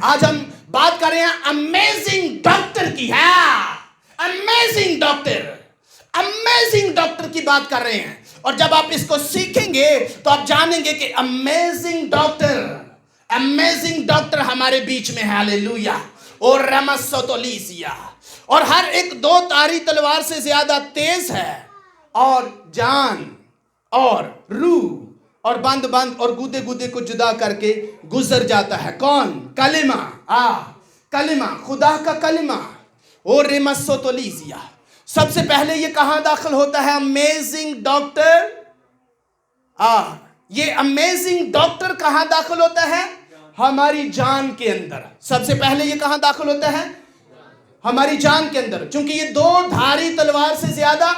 آج ہم بات کر رہے ہیں امیزنگ ڈاکٹر کی. ہے امیزنگ ڈاکٹر کی بات کر رہے ہیں. اور جب آپ اس کو سیکھیں گے تو آپ جانیں گے کہ امیزنگ ڈاکٹر ہمارے بیچ میں ہے. ہاللیلویا. اور رمسوتولیسیا، اور ہر ایک 2 تاری تلوار سے زیادہ تیز ہے، اور جان اور روح اور بند اور گودے کو جدا کر کے گزر جاتا ہے. کون؟ کلمہ، خدا کا کلمہ. اور رمسوتولیسیا. سب سے پہلے یہ کہاں داخل ہوتا ہے؟ Amazing doctor. یہ امیزنگ ڈاکٹر کہاں داخل ہوتا ہے؟ ہماری جان کے اندر. سب سے پہلے یہ کہاں داخل ہوتا ہے؟ ہماری جان کے اندر، چونکہ یہ 2 دھاری تلوار سے زیادہ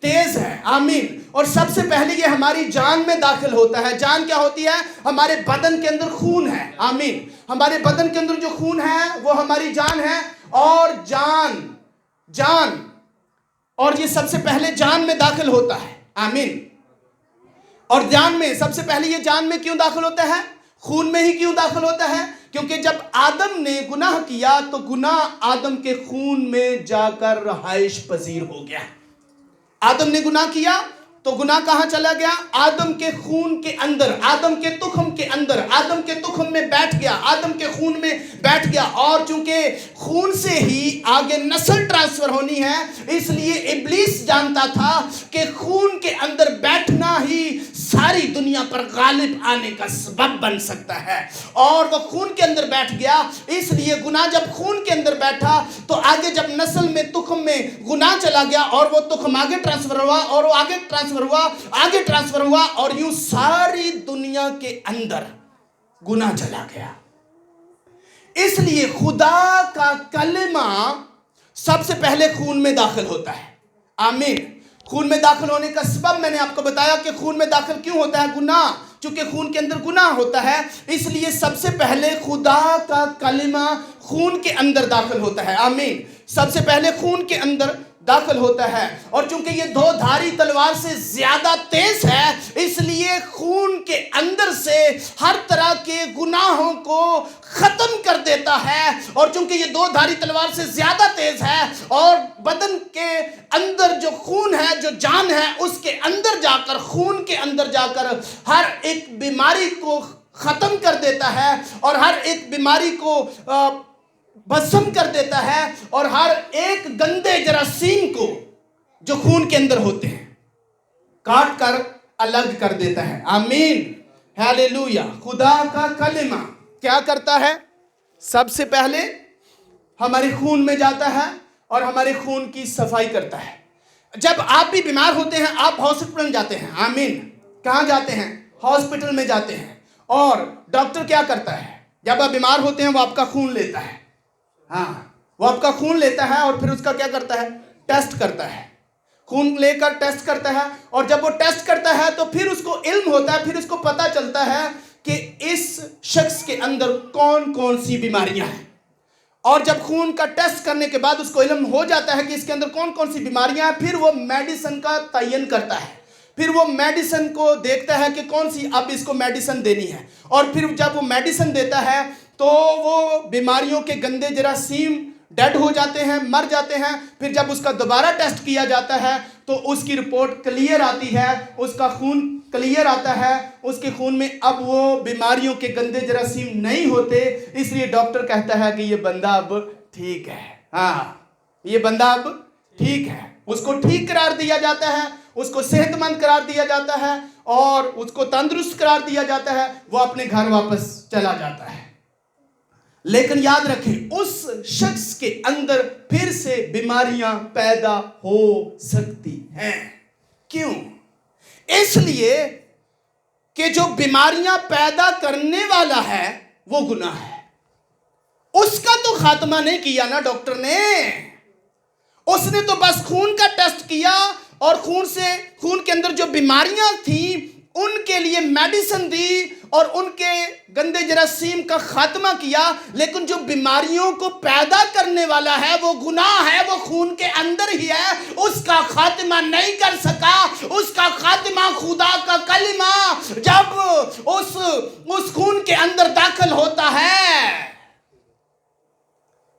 تیز ہے. آمین. اور سب سے پہلے یہ ہماری جان میں داخل ہوتا ہے. جان کیا ہوتی ہے؟ ہمارے بدن کے اندر خون ہے. آمین. ہمارے بدن کے اندر جو خون ہے وہ ہماری جان ہے. اور جان اور یہ سب سے پہلے جان میں داخل ہوتا ہے. آمین. اور جان میں سب سے پہلے یہ جان میں کیوں داخل ہوتا ہے؟ خون میں ہی کیوں داخل ہوتا ہے؟ کیونکہ جب آدم نے گناہ کیا تو گناہ آدم کے خون میں جا کر رہائش پذیر ہو گیا. آدم نے گناہ کیا تو گناہ کہاں چلا گیا؟ آدم کے خون کے اندر، آدم کے تخم کے اندر، آدم کے تخم میں بیٹھ گیا، آدم کے خون میں بیٹھ گیا. اور چونکہ خون سے ہی آگے نسل ٹرانسفر ہونی ہے، اس لیے ابلیس جانتا تھا کہ خون کے اندر بیٹھنا ہی ساری دنیا پر غالب آنے کا سبب بن سکتا ہے. اور وہ خون کے اندر بیٹھ گیا. اس لیے گناہ جب خون کے اندر بیٹھا تو آگے جب نسل میں، تخم میں گناہ چلا گیا، اور وہ تخم آگے ٹرانسفر ہوا، اور وہ آگے ٹرانسفر ہوا اور یوں ساری دنیا کے اندر گناہ چلا گیا. اس لیے خدا کا کلمہ سب سے پہلے خون میں داخل ہوتا ہے. آمین. خون میں داخل ہونے کا سبب میں نے آپ کو بتایا کہ خون میں داخل کیوں ہوتا ہے؟ گناہ. چونکہ خون کے اندر گناہ ہوتا ہے، اس لیے سب سے پہلے خدا کا کلمہ خون کے اندر داخل ہوتا ہے. آمین. سب سے پہلے خون کے اندر داخل ہوتا ہے. اور چونکہ یہ 2 دھاری تلوار سے زیادہ تیز ہے، اس لیے خون کے اندر سے ہر طرح کے گناہوں کو ختم کر دیتا ہے. اور چونکہ یہ 2 دھاری تلوار سے زیادہ تیز ہے، اور بدن کے اندر جو خون ہے، جو جان ہے، اس کے اندر جا کر، خون کے اندر جا کر ہر ایک بیماری کو ختم کر دیتا ہے، اور ہر ایک بیماری کو بھسم کر دیتا ہے، اور ہر ایک گندے جراثیم کو جو خون کے اندر ہوتے ہیں کاٹ کر الگ کر دیتا ہے. آمین. ہاللیلویا. خدا کا کلمہ کیا کرتا ہے؟ سب سے پہلے ہمارے خون میں جاتا ہے اور ہمارے خون کی صفائی کرتا ہے. جب آپ بھی بیمار ہوتے ہیں، آپ ہاسپٹل میں جاتے ہیں. آمین. کہاں جاتے ہیں؟ ہاسپٹل میں جاتے ہیں. اور ڈاکٹر کیا کرتا ہے؟ جب آپ بیمار ہوتے ہیں وہ آپ کا خون لیتا ہے. وہ آپ کا خون لیتا ہے اور پھر اس کا کیا کرتا ہے؟ ٹیسٹ کرتا ہے. خون لے کر ٹیسٹ کرتا ہے. اور جب وہ ٹیسٹ کرتا ہے تو پھر اس کو علم ہوتا ہے، پھر اس کو پتا چلتا ہے کہ اس شخص کے اندر کون کون سی بیماریاں ہیں. اور جب خون کا ٹیسٹ کرنے کے بعد اس کو علم ہو جاتا ہے کہ اس کے اندر کون کون سی بیماریاں ہیں، پھر وہ میڈیسن کا تعین کرتا ہے. پھر وہ میڈیسن کو دیکھتا ہے کہ کون سی اب اس کو میڈیسن دینی ہے. اور پھر جب وہ میڈیسن دیتا ہے تو وہ بیماریوں کے گندے جراثیم ڈیڈ ہو جاتے ہیں، مر جاتے ہیں. پھر جب اس کا دوبارہ ٹیسٹ کیا جاتا ہے تو اس کی رپورٹ کلیئر آتی ہے، اس کا خون کلیئر آتا ہے، اس کے خون میں اب وہ بیماریوں کے گندے جراثیم نہیں ہوتے. اس لیے ڈاکٹر کہتا ہے کہ یہ بندہ اب ٹھیک ہے. یہ بندہ اب ٹھیک ہے. اس کو ٹھیک قرار دیا جاتا ہے، اس کو صحت مند قرار دیا جاتا ہے، اور اس کو تندرست قرار دیا جاتا ہے. وہ اپنے گھر واپس چلا جاتا ہے. لیکن یاد رکھیں، اس شخص کے اندر پھر سے بیماریاں پیدا ہو سکتی ہیں. کیوں؟ اس لیے کہ جو بیماریاں پیدا کرنے والا ہے وہ گناہ ہے. اس کا تو خاتمہ نہیں کیا نا ڈاکٹر نے. اس نے تو بس خون کا ٹیسٹ کیا اور خون کے اندر جو بیماریاں تھیں ان کے لیے میڈیسن دی اور ان کے گندے جراثیم کا خاتمہ کیا. لیکن جو بیماریوں کو پیدا کرنے والا ہے وہ گناہ ہے، وہ خون کے اندر ہی ہے. اس کا خاتمہ نہیں کر سکا. اس کا خاتمہ خدا کا کلمہ جب اس خون کے اندر داخل ہوتا ہے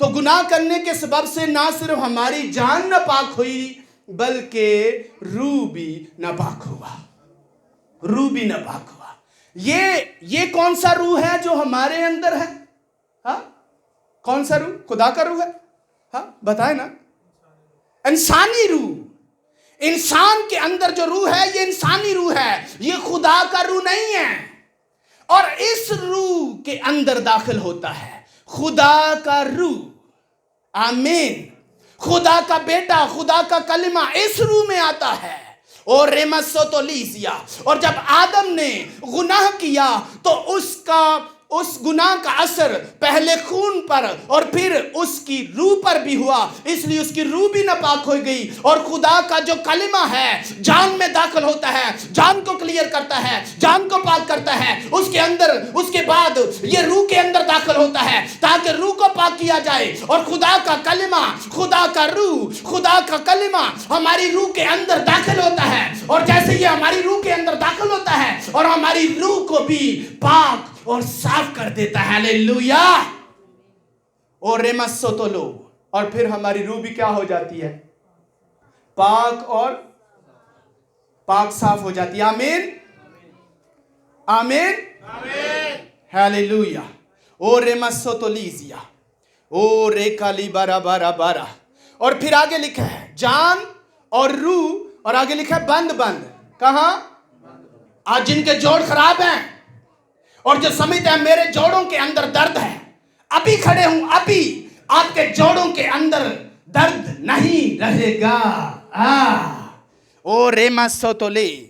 تو گناہ کرنے کے سبب سے نہ صرف ہماری جان ناپاک ہوئی بلکہ روح بھی ناپاک ہوا، روح بھی ناپاک ہوا۔ یہ کون سا روح ہے جو ہمارے اندر ہے؟ ہاں، کون سا روح؟ خدا کا روح ہے؟ ہاں بتائیں نا۔ انسانی روح، انسان کے اندر جو روح ہے یہ انسانی روح ہے، یہ خدا کا روح نہیں ہے۔ اور اس روح کے اندر داخل ہوتا ہے خدا کا روح، آمین، خدا کا بیٹا، خدا کا کلمہ اس روح میں آتا ہے۔ اور ریمسوتولیسیا، اور جب آدم نے گناہ کیا تو اس گناہ کا اثر پہلے خون پر اور پھر اس کی روح پر بھی ہوا، اس لیے اس کی روح بھی ناپاک ہو گئی۔ اور خدا کا جو کلمہ ہے جان میں داخل ہوتا ہے، جان کو کلیئر کرتا ہے، جان کو پاک کرتا ہے، اس کے اندر، اس کے بعد یہ روح کے اندر داخل ہوتا ہے تاکہ روح کو پاک کیا جائے۔ اور خدا کا کلمہ، خدا کا روح، خدا کا کلمہ ہماری روح کے اندر داخل ہوتا ہے، اور جیسے یہ ہماری روح کے اندر داخل ہوتا ہے اور ہماری روح کو بھی پاک اور صاف کر دیتا ہے، ہاللیلویا۔ اور ریمسوتولو، اور پھر ہماری روح بھی کیا ہو جاتی ہے؟ پاک اور پاک صاف ہو جاتی ہے، آمین آمین ہاللیلویا۔ اور ریمسوتولیزیا، اور ریکالی بارا بارا بارا، اور پھر آگے لکھا ہے جان اور روح، اور آگے لکھا ہے بند بند۔ کہاں؟ آج جن کے جوڑ خراب ہیں اور جو سمجھتے ہیں میرے جوڑوں کے اندر درد ہے، ابھی کھڑے ہوں، ابھی آپ کے جوڑوں کے اندر درد نہیں رہے گا۔ او ریمسوتولے،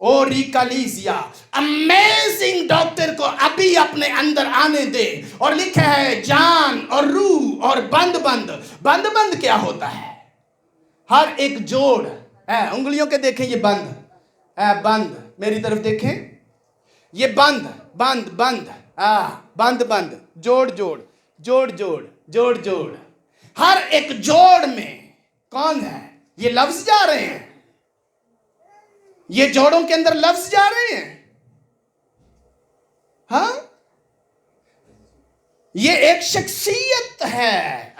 او ریکالیزیا، امیزنگ ڈاکٹر کو ابھی اپنے اندر آنے دے۔ اور لکھا ہے جان اور روح اور بند بند۔ بند بند کیا ہوتا ہے؟ ہر ایک جوڑ، انگلیوں کے دیکھیں یہ بند، بند، میری طرف دیکھیں یہ بند بند بند، بند بند، جوڑ جوڑ، جوڑ جوڑ، جوڑ جوڑ، ہر ایک جوڑ میں کون ہے؟ یہ لفظ جا رہے ہیں، یہ جوڑوں کے اندر لفظ جا رہے ہیں۔ ہاں، یہ ایک شخصیت ہے،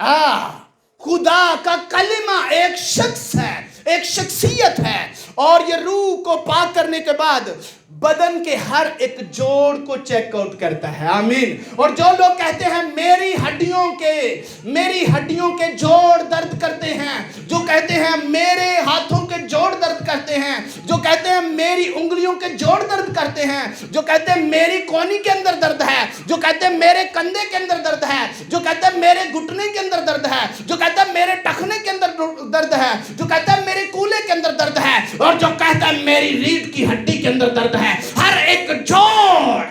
خدا کا کلمہ ایک شخص ہے، ایک شخصیت ہے۔ اور یہ روح کو پاک کرنے کے بعد بدن کے ہر ایک جوڑ کو چیک آؤٹ کرتا ہے، آمین۔ اور جو لوگ کہتے ہیں میری ہڈیوں کے جوڑ درد کرتے ہیں، جو کہتے ہیں میرے ہاتھوں کے جوڑ درد کرتے ہیں، جو کہتے ہیں میری انگلیوں کے جوڑ درد کرتے ہیں، جو کہتے ہیں میری کونی کے اندر درد ہے، جو کہتے ہیں میرے کندھے کے اندر درد ہے، جو کہتے ہیں میرے گھٹنے کے اندر درد ہے، جو کہتا ہے میرے ٹخنے کے اندر درد ہے، جو کہتا ہے میرے کولے کے اندر درد ہے، اور جو کہتا ہے میری ریڑھ کی ہڈی کے اندر درد ہے۔ ہر ایک جوڑ،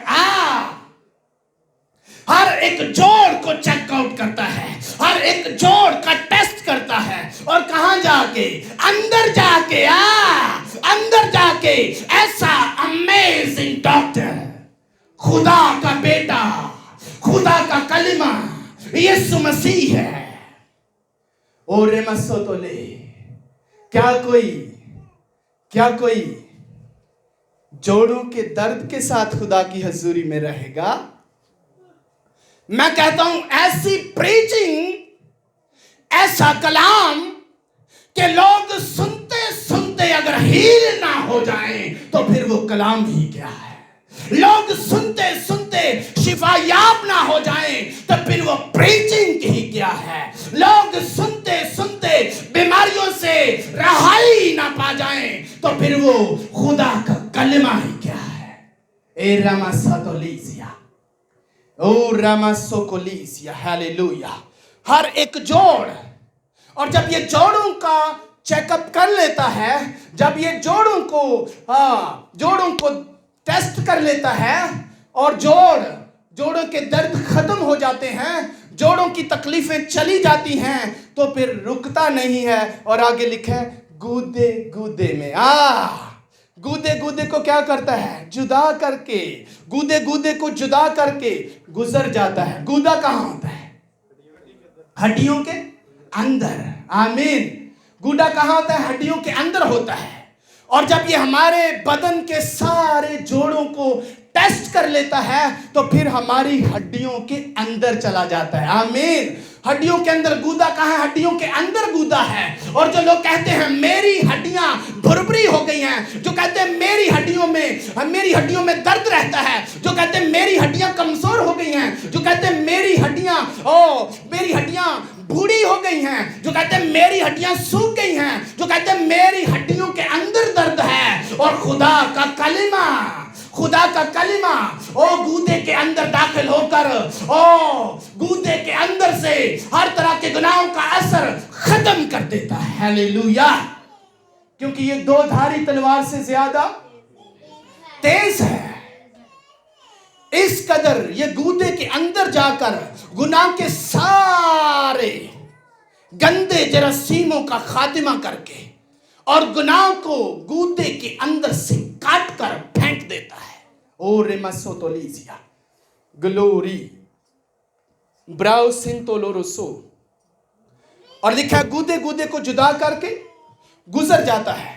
ہر ایک جوڑ کو چیک آؤٹ کرتا ہے، ہر ایک جوڑ کا ٹیسٹ کرتا ہے۔ اور کہاں جا کے؟ اندر جا کے، اندر جا کے ایسا امیزنگ ڈاکٹر، خدا کا بیٹا، خدا کا کلمہ یسوع مسیح ہے۔ اور ریمسوتولے، کیا کوئی جوڑوں کے درد کے ساتھ خدا کی حضوری میں رہے گا؟ میں کہتا ہوں ایسی پریچنگ، ایسا کلام کہ لوگ سنتے سنتے اگر ہیل نہ ہو جائیں تو پھر وہ کلام ہی کیا ہے؟ لوگ سنتے سنتے شفا یاب نہ ہو جائیں تو پھر وہ پریچنگ ہی کیا ہے؟ لوگ سنتے سنتے بیماریوں سے رہائی نہ پا جائیں تو پھر وہ خدا کا کلمہ ہی کیا ہے؟ اے راماساتولیسیا، او راماسوکولیسیا، ہاللیلویا۔ ہر ایک جوڑ، اور جب یہ جوڑوں کا چیک اپ کر لیتا ہے، جب یہ جوڑوں کو ٹیسٹ کر لیتا ہے اور جوڑوں کے درد ختم ہو جاتے ہیں، جوڑوں کی تکلیفیں چلی جاتی ہیں، تو پھر رکتا نہیں ہے۔ اور آگے لکھا ہے گودے گودے میں، گودے کو کیا کرتا ہے؟ جدا کر کے، گودے کو جدا کر کے گزر جاتا ہے۔ گودا کہاں ہوتا ہے؟ ہڈیوں کے اندر، آمین۔ گودا کہاں ہوتا ہے؟ ہڈیوں کے اندر ہوتا ہے۔ اور جب یہ ہمارے بدن کے سارے جوڑوں کو ٹیسٹ کر لیتا ہے تو پھر ہماری ہڈیوں کے اندر چلا جاتا ہے، آمین۔ ہڈیوں کے اندر گودا کہاں ہے؟ ہڈیوں کے اندر گودا ہے. اور جو لوگ کہتے ہیں میری ہڈیاں بھربری ہو گئی ہیں, جو کہتے ہیں میری ہڈیوں میں درد رہتا ہے, جو کہتے ہیں میری ہڈیاں کمزور ہو گئی ہیں, جو کہتے ہیں میری ہڈیاں بوڑھی ہو گئی ہیں, جو کہتے ہیں میری ہڈیاں سوکھ گئی ہیں, جو کہتے ہیں میری ہڈیوں کے اندر درد ہے, اور خدا کا کلمہ گودے کے اندر داخل ہو کر گودے کے اندر سے ہر طرح کے گناہوں کا اثر ختم کر دیتا ہے. ہیلیلویا. کیونکہ یہ دو دھاری تلوار سے زیادہ تیز ہے. اس قدر یہ گودے کے اندر جا کر گناہ کے سارے گندے جراثیموں کا خاتمہ کر کے اور گناہ کو گودے کے اندر سے کاٹ کر پھینک دیتا ہے. او ریمسوتولیزیا گلوری براؤ سنتولوروسو. اور لکھا ہے گودے کو جدا کر کے گزر جاتا ہے.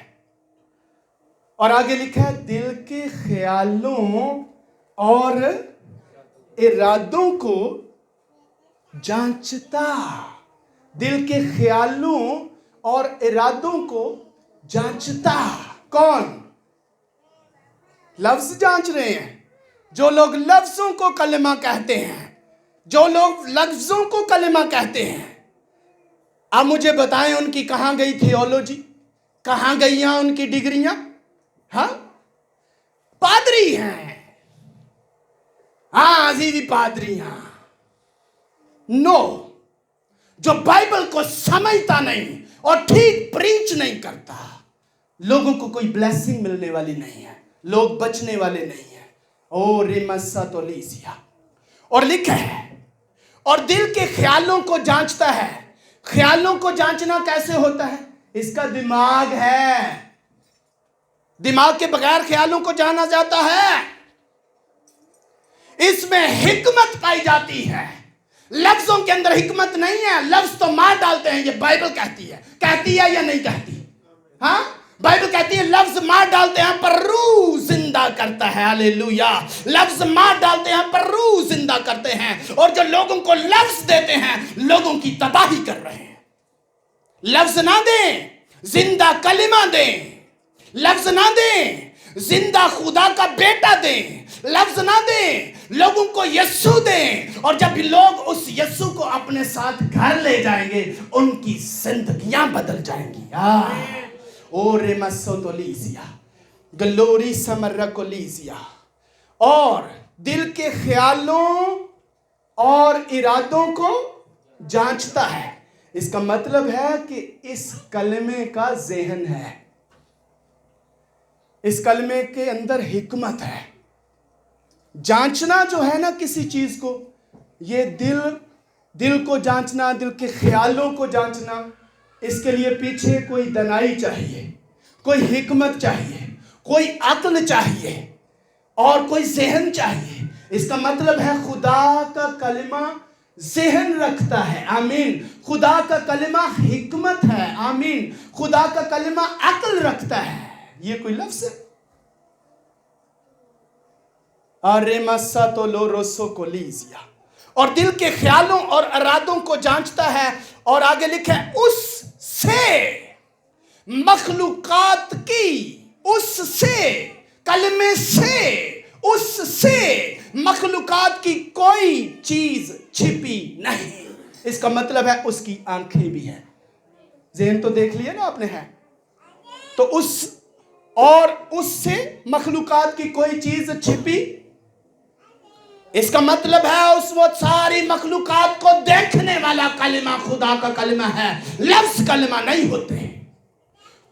اور آگے لکھا ہے دل کے خیالوں اور ارادوں کو جانچتا. دل کے خیالوں اور ارادوں کو جانچتا. کون؟ لفظ جانچ رہے ہیں. جو لوگ لفظوں کو کلمہ کہتے ہیں, جو لوگ لفظوں کو کلمہ کہتے ہیں. اب مجھے بتائیں ان کی کہاں گئی تھیولوجی, کہاں گئی ہیں ان کی ڈگریاں؟ ہاں, پادری ہیں. ہاں عزیزی پادری ہیں. نو, جو بائبل کو سمجھتا نہیں اور ٹھیک پریچ نہیں کرتا, لوگوں کو کوئی بلیسنگ ملنے والی نہیں ہے, لوگ بچنے والے نہیں ہیں. او ریمساتولیزیا. اور لکھا ہے اور دل کے خیالوں کو جانچتا ہے. خیالوں کو جانچنا کیسے ہوتا ہے؟ اس کا دماغ ہے. دماغ کے بغیر خیالوں کو جانا جاتا ہے. اس میں حکمت پائی جاتی ہے. لفظوں کے اندر حکمت نہیں ہے. لفظ تو مار ڈالتے ہیں. یہ بائبل کہتی ہے یا نہیں کہتی؟ ہاں, بائبل کہتی ہے لفظ مار ڈالتے ہیں پر روح زندہ کرتا ہے. ہاللیلویا. لفظ مار ڈالتے ہیں پر روح زندہ کرتے ہیں. اور جو لوگوں کو لفظ دیتے ہیں لوگوں کی تباہی کر رہے ہیں. لفظ نہ دیں, زندہ کلمہ دیں. لفظ نہ دیں, زندہ خدا کا بیٹا دیں. لفظ نہ دیں, لوگوں کو یسوع دیں. اور جب لوگ اس یسوع کو اپنے ساتھ گھر لے جائیں گے ان کی زندگیاں بدل جائیں گی. او ریمسوتولیزیا گلوری سمرکولیزیا. اور دل کے خیالوں اور ارادوں کو جانچتا ہے. اس کا مطلب ہے کہ اس کلمے کا ذہن ہے, اس کلمے کے اندر حکمت ہے. جانچنا جو ہے نا کسی چیز کو, یہ دل کو جانچنا, دل کے خیالوں کو جانچنا, اس کے لیے پیچھے کوئی دانائی چاہیے, کوئی حکمت چاہیے, کوئی عقل چاہیے اور کوئی ذہن چاہیے. اس کا مطلب ہے خدا کا کلمہ ذہن رکھتا ہے. آمین. خدا کا کلمہ حکمت ہے. آمین. خدا کا کلمہ عقل رکھتا ہے. یہ کوئی لفظ ہے؟ ریمساتولوروسوکولیزیا. اور دل کے خیالوں اور ارادوں کو جانچتا ہے. اور آگے لکھا ہے اس سے مخلوقات کی, اس سے کلمے سے, اس سے مخلوقات کی کوئی چیز چھپی نہیں. اس کا مطلب ہے اس کی آنکھیں بھی ہیں. ذہن تو دیکھ لیا نا آپ نے ہے. تو اس سے مخلوقات کی کوئی چیز چھپی. اس کا مطلب ہے اس وہ ساری مخلوقات کو دیکھنے والا کلمہ خدا کا کلمہ ہے. لفظ کلمہ نہیں ہوتے.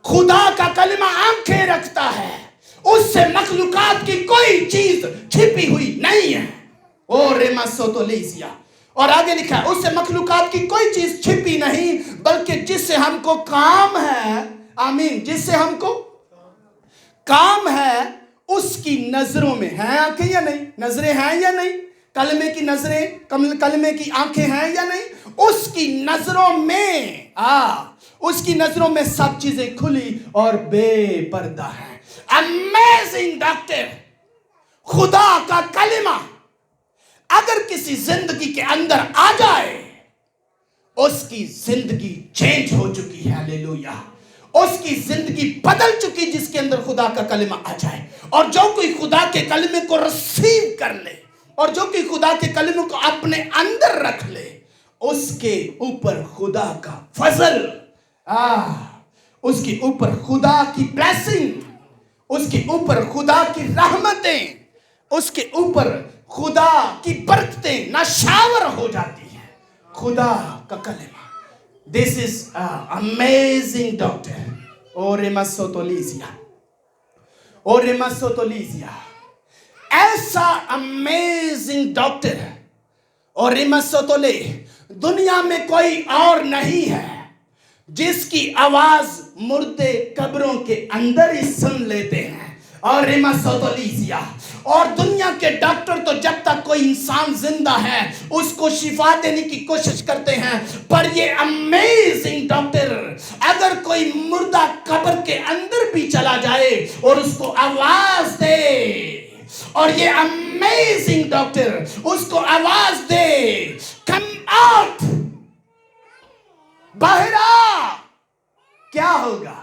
خدا کا کلمہ آنکھیں رکھتا ہے. اس سے مخلوقات کی کوئی چیز چھپی ہوئی نہیں ہے. او ریمسوتولیزیا. اور آگے لکھا ہے اس سے مخلوقات کی کوئی چیز چھپی نہیں بلکہ جس سے ہم کو کام ہے. آمین. جس سے ہم کو کام ہے اس کی نظروں میں ہیں آنکھیں یا نہیں؟ نظریں ہیں یا نہیں؟ کلمے کی نظریں, کلمے کی آنکھیں ہیں یا نہیں؟ اس کی نظروں میں اس کی نظروں میں سب چیزیں کھلی اور بے پردہ ہیں. Amazing doctor. خدا کا کلمہ اگر کسی زندگی کے اندر آ جائے اس کی زندگی چینج ہو چکی ہے. ہاللیلویا. اس کی زندگی بدل چکی جس کے اندر خدا کا کلمہ آ جائے. اور جو کوئی خدا کے کلمے کو ریسیو کر لے اور جو کوئی خدا کے کلمے کو اپنے اندر رکھ لے, اس کے اوپر خدا کا فضل, اس کے اوپر خدا کی بلیسنگ, اس کے اوپر خدا کی رحمتیں, اس کے اوپر خدا کی برکتیں نشاور ہو جاتی ہیں. خدا کا کلمہ. This is amazing doctor. Oremasotolisia. ایسا امیزنگ ڈاکٹر اوریماسوتولے دنیا میں کوئی اور نہیں ہے جس کی آواز مردے قبروں کے اندر ہی سن لیتے ہیں. اوریماسوتولیسیا. اور دنیا کے ڈاکٹر تو جب تک کوئی انسان زندہ ہے اس کو شفا دینے کی کوشش کرتے ہیں, پر یہ امیزنگ ڈاکٹر اگر کوئی مردہ قبر کے اندر بھی چلا جائے اور اس کو آواز دے, اور یہ امیزنگ ڈاکٹر اس کو آواز دے, کم آؤٹ, باہر آ, کیا ہوگا؟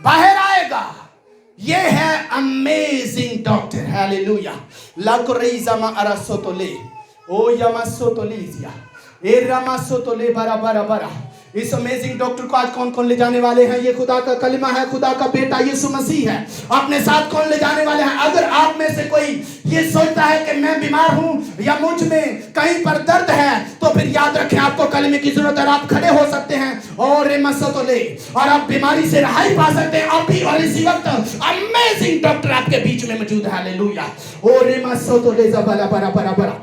باہر آئے گا. یہ ہے امیزنگ ڈاکٹر. ہاللیلویا. لاکوریزا ما اراسوتولے او یاماسوتولیزیا اے راماسوتولے برا برا برا. اس امیزنگ ڈاکٹر کو آج کون کون لے جانے والے ہیں؟ یہ خدا کا کلمہ ہے, خدا کا بیٹا یسوع مسیح ہے. اپنے ساتھ کون لے جانے والے ہیں؟ اگر آپ میں سے کوئی یہ سوچتا ہے کہ میں بیمار ہوں یا مجھ میں کہیں پر درد ہے, تو پھر یاد رکھیں آپ کو کلمے کی ضرورت ہے. آپ کھڑے ہو سکتے ہیں اور اور آپ بیماری سے رہائی پا سکتے ہیں اب بھی, اور اسی وقت امیزنگ ڈاکٹر آپ کے بیچ میں موجود ہے. ہاللیلویا. اوریماسوتولے زبالا برا برا برا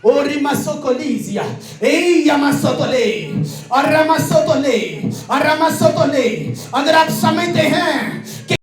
اوریماسوکولیزیا اے یاماسوتولے اور راماسوتولے اور راماسوتولے. اگر آپ سمجھتے ہیں